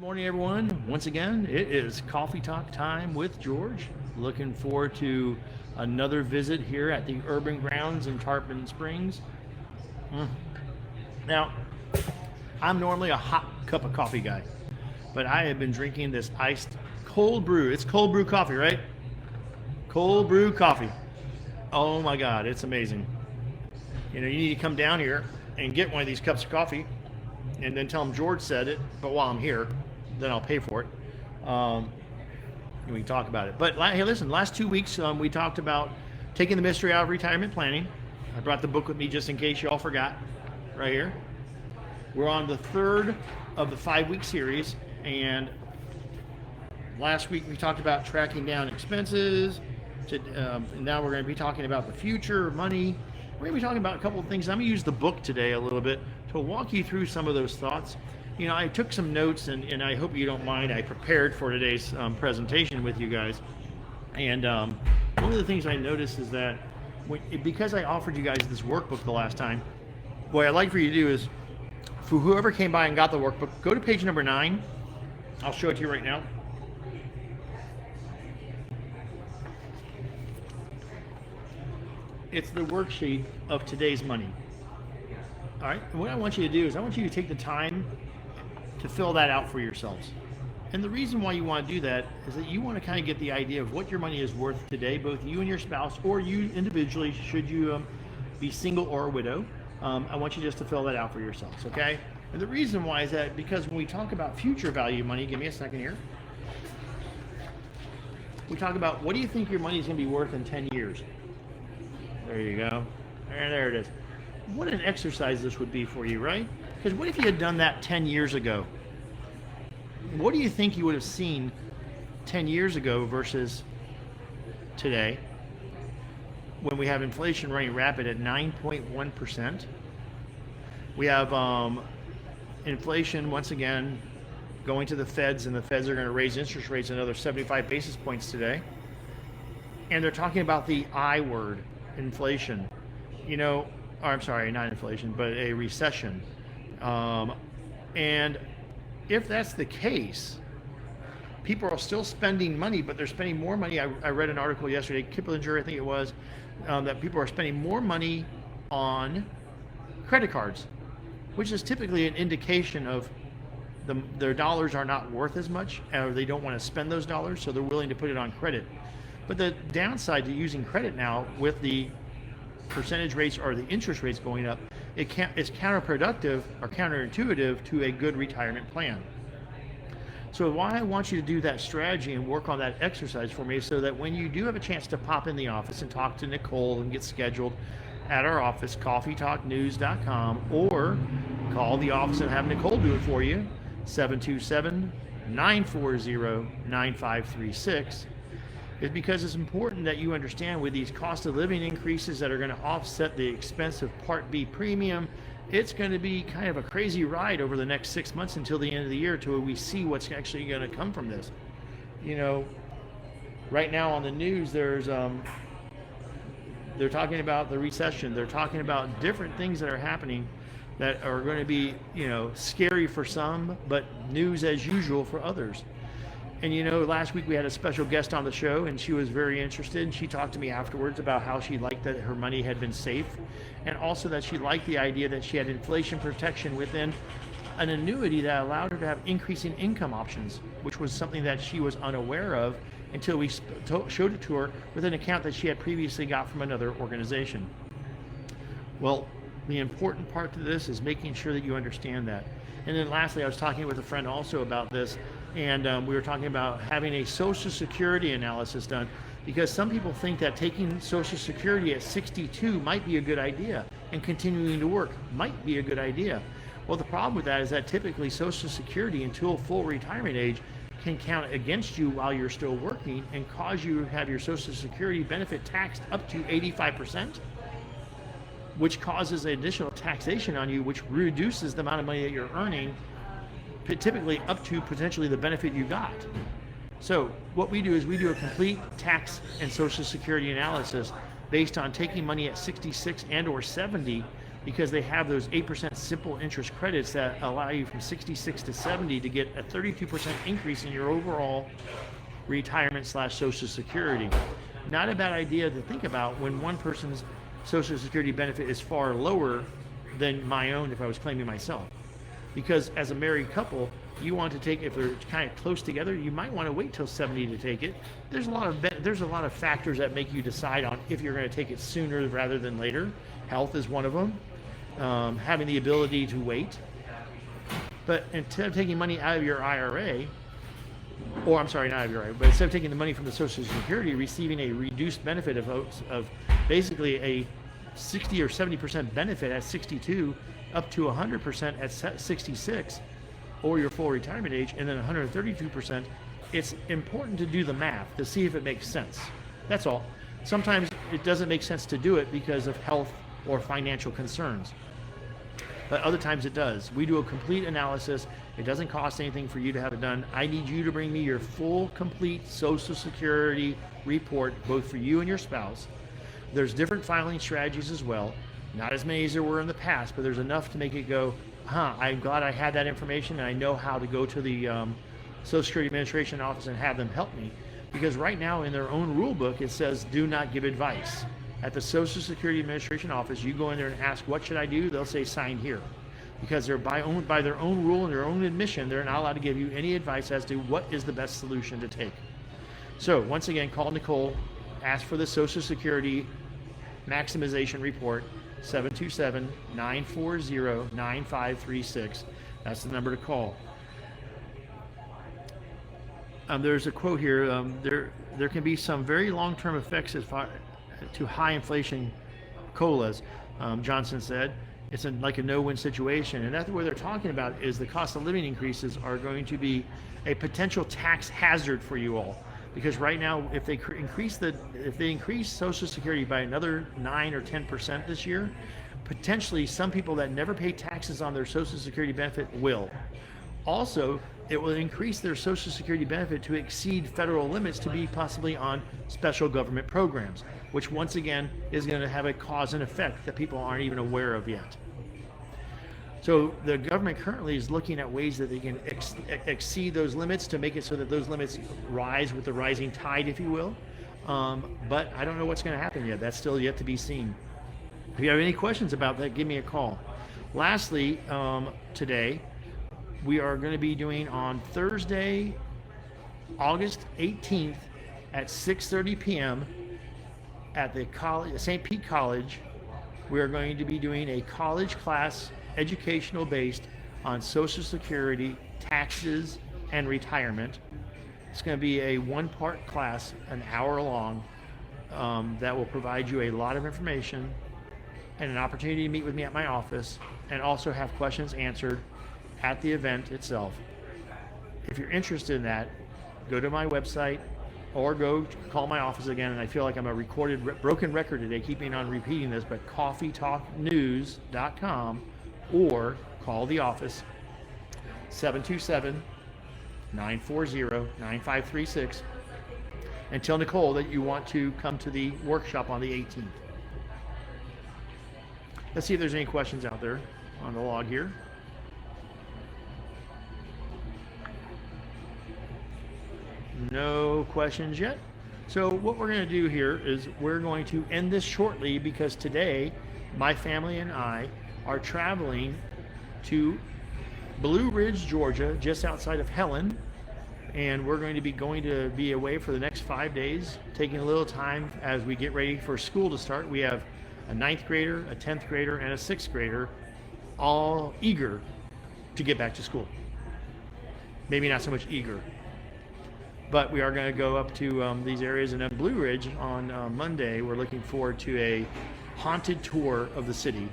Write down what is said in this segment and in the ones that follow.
Morning, everyone. Once again, it is Coffee Talk time with George. Looking forward to another visit here at the Urban Grounds in Tarpon Springs. Now, I'm normally a hot cup of coffee guy, but I have been drinking this iced cold brew. It's cold brew coffee, right? Cold brew coffee. Oh my God, it's amazing. You need to come down here and get one of these cups of coffee and then tell them George said it, but while I'm here, then I'll pay for it. We can talk about it. But hey, listen, last 2 weeks we talked about taking the mystery out of retirement planning. I brought the book with me just in case you all forgot, right here. We're on the third of the 5-week series, and last week we talked about tracking down expenses. Now we're going to be talking about the future, money. We're going to be talking about a couple of things. I'm going to use the book today a little bit to walk you through some of those thoughts. I took some notes, and I hope you don't mind. I prepared for today's presentation with you guys. And one of the things I noticed is that because I offered you guys this workbook the last time, what I'd like for you to do is, for whoever came by and got the workbook, go to page number 9. I'll show it to you right now. It's the worksheet of today's money. All right, and what I want you to do is I want you to take the time to fill that out for yourselves. And the reason why you want to do that is that you want to kind of get the idea of what your money is worth today, both you and your spouse, or you individually, should you be single or a widow. I want you just to fill that out for yourselves, okay? And the reason why is that because when we talk about future value money, give me a second here. We talk about what do you think your money is going to be worth in 10 years? There you go. There it is. What an exercise this would be for you, right? Because what if you had done that 10 years ago? What do you think you would have seen 10 years ago versus today, when we have inflation running rapid at 9.1%? We have inflation, once again, going to the Feds, and the Feds are going to raise interest rates another 75 basis points today. And they're talking about the I word, inflation. Or I'm sorry, not inflation, but a recession. And if that's the case, people are still spending money, but they're spending more money. I read an article yesterday, Kiplinger, I think it was, that people are spending more money on credit cards, which is typically an indication of their dollars are not worth as much, or they don't want to spend those dollars, so they're willing to put it on credit. But the downside to using credit now, with the percentage rates or the interest rates going up, it's counterproductive or counterintuitive to a good retirement plan. So why I want you to do that strategy and work on that exercise for me, so that when you do have a chance to pop in the office and talk to Nicole and get scheduled at our office, CoffeeTalkNews.com, or call the office and have Nicole do it for you, 727-940-9536. Is because it's important that you understand, with these cost of living increases that are going to offset the expense of Part B premium, it's going to be kind of a crazy ride over the next 6 months until the end of the year, till we see what's actually going to come from this. Right now on the news, they're talking about the recession. They're talking about different things that are happening that are going to be, scary for some, but news as usual for others. And last week we had a special guest on the show, and she was very interested, and she talked to me afterwards about how she liked that her money had been safe, and also that she liked the idea that she had inflation protection within an annuity that allowed her to have increasing income options, which was something that she was unaware of until we showed it to her with an account that she had previously got from another organization. Well, the important part to this is making sure that you understand that. And then lastly, I was talking with a friend also about this, and we were talking about having a Social Security analysis done, because some people think that taking Social Security at 62 might be a good idea, and continuing to work might be a good idea. Well, the problem with that is that typically Social Security, until full retirement age, can count against you while you're still working and cause you to have your Social Security benefit taxed up to 85%. Which causes additional taxation on you, which reduces the amount of money that you're earning, typically up to potentially the benefit you got. So what we do is we do a complete tax and Social Security analysis based on taking money at 66 and or 70 because they have those 8% simple interest credits that allow you from 66 to 70 to get a 32% increase in your overall retirement / Social Security. Not a bad idea to think about when one person's Social Security benefit is far lower than my own if I was claiming myself. Because as a married couple, you want to take, if they're kind of close together, you might want to wait till 70 to take it. There's a lot of factors that make you decide on if you're going to take it sooner rather than later. Health is one of them. Having the ability to wait. But instead of taking money out of your IRA, or I'm sorry, not out of your IRA, but instead of taking the money from the Social Security, receiving a reduced benefit of basically a 60 or 70% benefit at 62, up to 100% at 66, or your full retirement age, and then 132%, it's important to do the math to see if it makes sense. That's all. Sometimes it doesn't make sense to do it because of health or financial concerns, but other times it does. We do a complete analysis. It doesn't cost anything for you to have it done. I need you to bring me your full, complete Social Security report, both for you and your spouse. There's different filing strategies as well. Not as many as there were in the past, but there's enough to make it go, I'm glad I had that information and I know how to go to the Social Security Administration office and have them help me. Because right now in their own rule book, it says do not give advice. At the Social Security Administration office, you go in there and ask, what should I do? They'll say sign here. Because they're by their own rule and their own admission, they're not allowed to give you any advice as to what is the best solution to take. So once again, call Nicole, ask for the Social Security Maximization Report, 727-940-9536. That's the number to call. There's a quote here. There can be some very long-term effects to high inflation COLAs, Johnson said. It's like a no-win situation, and that's what they're talking about is the cost of living increases are going to be a potential tax hazard for you all. Because right now, if they increase Social Security by another 9 or 10% this year, potentially some people that never pay taxes on their Social Security benefit will. Also, it will increase their Social Security benefit to exceed federal limits to be possibly on special government programs, which once again is going to have a cause and effect that people aren't even aware of yet. So the government currently is looking at ways that they can exceed those limits to make it so that those limits rise with the rising tide, if you will. But I don't know what's going to happen yet. That's still yet to be seen. If you have any questions about that, give me a call. Lastly, today, we are going to be doing on Thursday, August 18th at 6:30 p.m. at the St. Pete College. We are going to be doing a college class, educational based on Social Security, taxes, and retirement. It's going to be a one-part class, an hour long, that will provide you a lot of information and an opportunity to meet with me at my office and also have questions answered at the event itself. If you're interested in that, go to my website or go call my office again. And I feel like I'm a broken record today, keeping on repeating this, but CoffeeTalkNews.com, or call the office, 727-940-9536, and tell Nicole that you want to come to the workshop on the 18th. Let's see if there's any questions out there on the log here. No questions yet. So what we're going to do here is we're going to end this shortly because today my family and I are traveling to Blue Ridge, Georgia, just outside of Helen, and we're going to be away for the next 5 days, taking a little time as we get ready for school to start. We have a 9th grader, a 10th grader, and a 6th grader, all eager to get back to school. Maybe not so much eager. But we are going to go up to these areas, and then Blue Ridge on Monday, we're looking forward to a haunted tour of the city.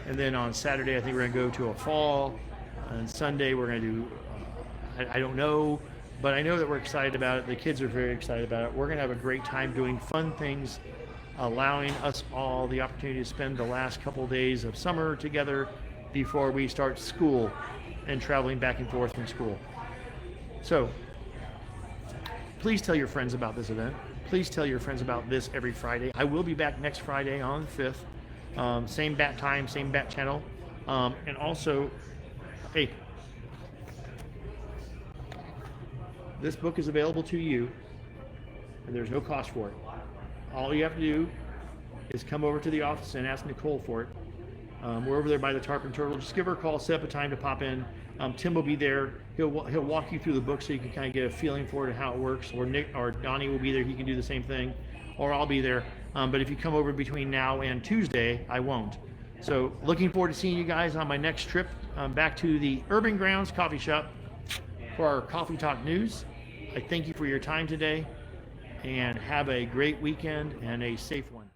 And then on Saturday, I think we're going to go to a fall. And Sunday, we're going to do, I don't know, but I know that we're excited about it. The kids are very excited about it. We're going to have a great time doing fun things, allowing us all the opportunity to spend the last couple of days of summer together before we start school and traveling back and forth from school. So, please tell your friends about this event. Please tell your friends about this every Friday. I will be back next Friday on the 5th Same bat time, same bat channel. And also, hey, this book is available to you, and there's no cost for it. All you have to do is come over to the office and ask Nicole for it. We're over there by the Tarpon Turtle. Just give her a call, set up a time to pop in. Tim will be there. He'll walk you through the book so you can kind of get a feeling for it and how it works. Or Nick or Donnie will be there. He can do the same thing. Or I'll be there. But if you come over between now and Tuesday, I won't. So looking forward to seeing you guys on my next trip back to the Urban Grounds Coffee Shop for our Coffee Talk News. I thank you for your time today, and have a great weekend and a safe one.